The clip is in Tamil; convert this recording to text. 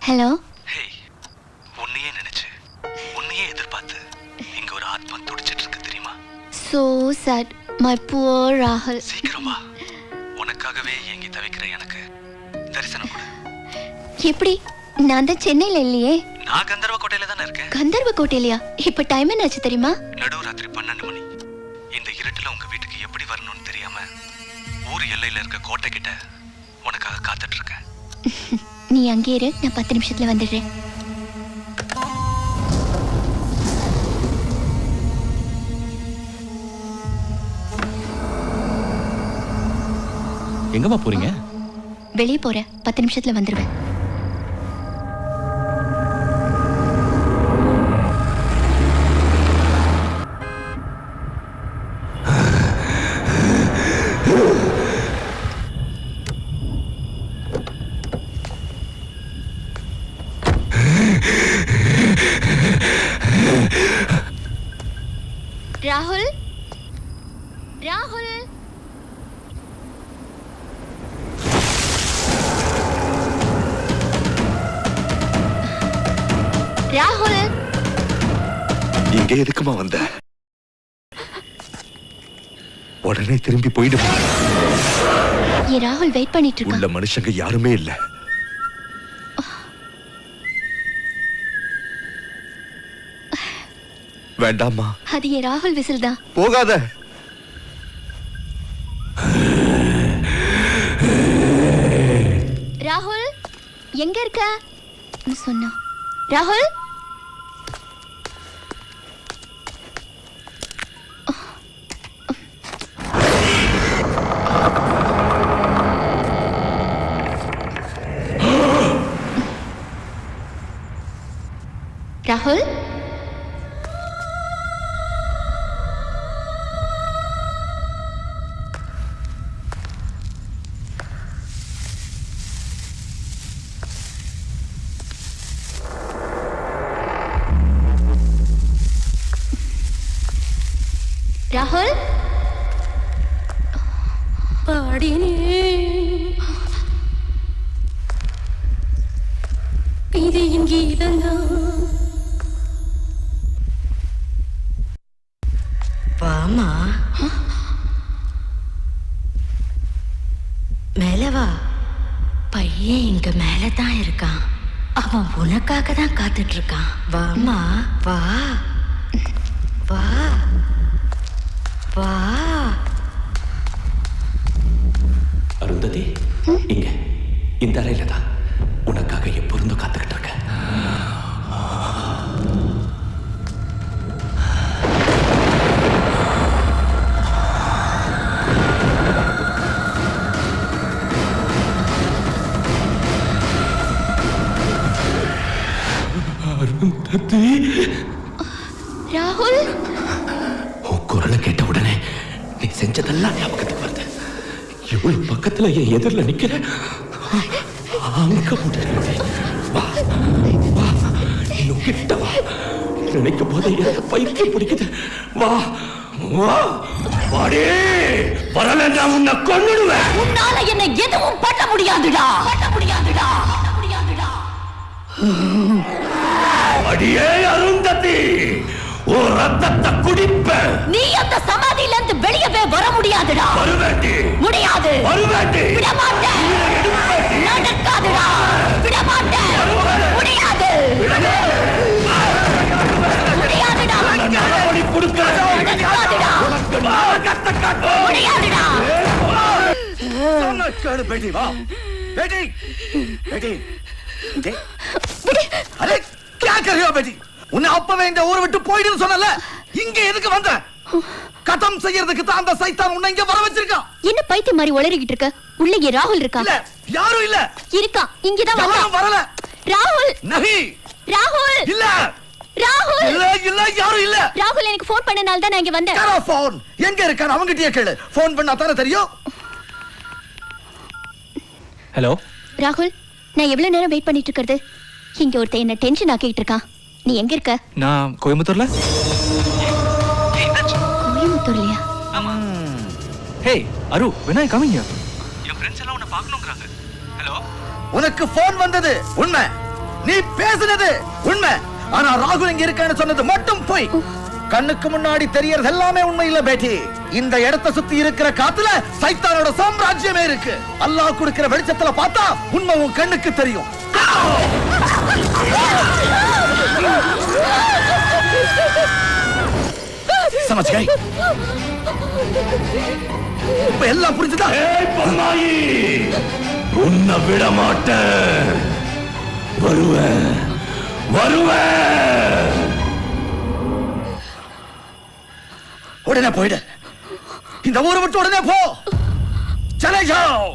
ஹலோ. ஹேய், உன்னையே நினைச்சு உன்னையே எதிர்பார்த்து இங்க ஒரு ஆத்மா துடிச்சிட்டு இருக்கு தெரியுமா? So sad, my poor Rahul. சீக்கிரம் வா, உனக்காகவே ஏங்கி தவிக்கிற எனக்கு தரிசனம் கொடு. எப்படி? நான் தான் சென்னையில இல்லையே. நான் கந்தர்வ கோட்டையில தானே இருக்கேன். கந்தர்வ கோட்டையிலையா? இப்ப டைம் என்னாச்சு தெரியுமா? நடுராத்திரி 12 மணி. இந்த இருட்டுல உங்க வீட்டுக்கு எப்படி வரணும்னு தெரியாம ஊர் எல்லையில இருக்க கோட்டை கிட்ட உனக்காக காத்துட்டு இருக்கேன். நீ அங்கே இரு, நான் 10 நிமிஷத்துல வந்துடுறேன். எங்கம்மா போறீங்க? வெளியே போறேன், 10 நிமிஷத்துல வந்துடுவேன். ராகுல், ராகுல், ராகுல். இங்க எதுக்குமா வந்த? உடனே திரும்பி போயிடுமா? ஏன் ராகுல் வெயிட் பண்ணிட்டு உள்ள இருக்கான்? மனுஷங்க யாருமே இல்ல. வேண்டாமா, அது ஏன் ராகுல் விசில் தான். போகாத. ராகுல் எங்க இருக்க? சொன்னா ராகுல். ராகுல், ராகுல். இது இங்கே இதெல்லாம் வாமா, மேல வா. பையன் இங்க மேலதான் இருக்கான். அவன் உனக்காக தான் காத்துட்டு இருக்கான். வாமா, வா வா வா. அருந்ததி, இங்க இந்த அறையில தான் உனக்காக எப்பொழுதும் காத்துக்கிட்டு இருக்க. அருந்ததி, ராகுல். உன் குரலை கேட்ட உடனே நீ செஞ்சதெல்லாம் ஞாபகத்துக்கு வருது. இவ்வளவு பக்கத்துல என் எதிரில நிக்கிற. அங்க முடியாது. வா வா, இன்னும் கிட்ட வா. நினைக்கும் போது எனக்கு பைத்தியம் பிடிக்குது. வா வா, வாடி. வரலன்னா உன்னை கொன்னுடுவேன். உன்னால என்ன எதுவும் பண்ண முடியாதுடா, பண்ண முடியாதுடா. அடியே அருந்ததி, உன் ரத்தத்தை குடிப்ப. நீ அந்த சமாதியில இருந்து வெளியவே வர முடியாதுடா. வருவேண்டி, முடியாது. வருவேண்டி. விட மாட்டேன். நடக்காதுடா. விட மாட்டேன். முடியாது. முடியாதுடா. நரபலி கொடுக்கிறேன். நடக்காதுடா. உனக்கு நரகத்தை காட்டுவேன். முடியாதுடா. சொன்ன கேளு பேட்டி. வா பேட்டி, பேட்டி. अरे क्या कर रही हो बेटी? உன்னை அப்பவே இந்த ஊரை விட்டு போயிடுன்னு சொன்னல, இங்க எதுக்கு வந்த? கதம் செய்யறதுக்கு தான் அந்த சைத்தான் உன்னை இங்க வர வச்சிருக்கான். என்ன பைத்தியம் மாதிரி உளறிக்கிட்டு இருக்க? உள்ள ஏன் ராகுல் இருக்கா? இல்ல, யாரும் இல்ல. இருக்கான், இங்கதான் வந்தான். யாரும் வரல. ராகுல், नहीं, ராகுல், இல்ல, ராகுல். இல்ல, இல்ல, யாரும் இல்ல. ராகுல் எனக்கு போன் பண்ணனால தான் நான் இங்க வந்தேன். கரோ போன் எங்க இருக்கான்? அவங்கிட்டயே கேளு. போன் பண்ணா தானே தெரியும். ஹலோ ராகுல், நான் எவ்வளவு நேரம் வெயிட் பண்ணிட்டு இருக்கிறது? இங்க ஒருத்தன் என்ன டென்ஷன் ஆக்கிட்டு இருக்கான். நீ எங்க இருக்க? நான் கோயம்புத்தூர்ல. கோயம்புத்தூர்லயா? ஹே அரு, when are you coming here? N friends எல்லாம் உன்னை பார்க்கணும்ங்கறாங்க. ஹலோ, உனக்கு போன் வந்தது உண்மை. நீ பேசுனது உண்மை, ஆனா ராகுல் இங்க இருக்கேன்னு சொன்னது மட்டும் போய். கண்ணுக்கு முன்னாடி தெரியறது எல்லாமே உண்மை இல்ல பேட்டி. இந்த இடத்தை சுத்தி இருக்கிற காத்துல சைத்தானோட சாம்ராஜ்யமே இருக்கு. அல்லாஹ் கொடுக்கிற வெளிச்சத்துல பார்த்தா உண்மை உன் கண்ணுக்கு தெரியும். சமஜ் கை. இப்ப எல்லாம் புரிஞ்சுதா? பொம்மாயி, உன்னை விட மாட்டேன். வருவேன் வருவேன். உடனே போயிடு. இந்த ஊரை விட்டு உடனே போ. சலே ஜாओ.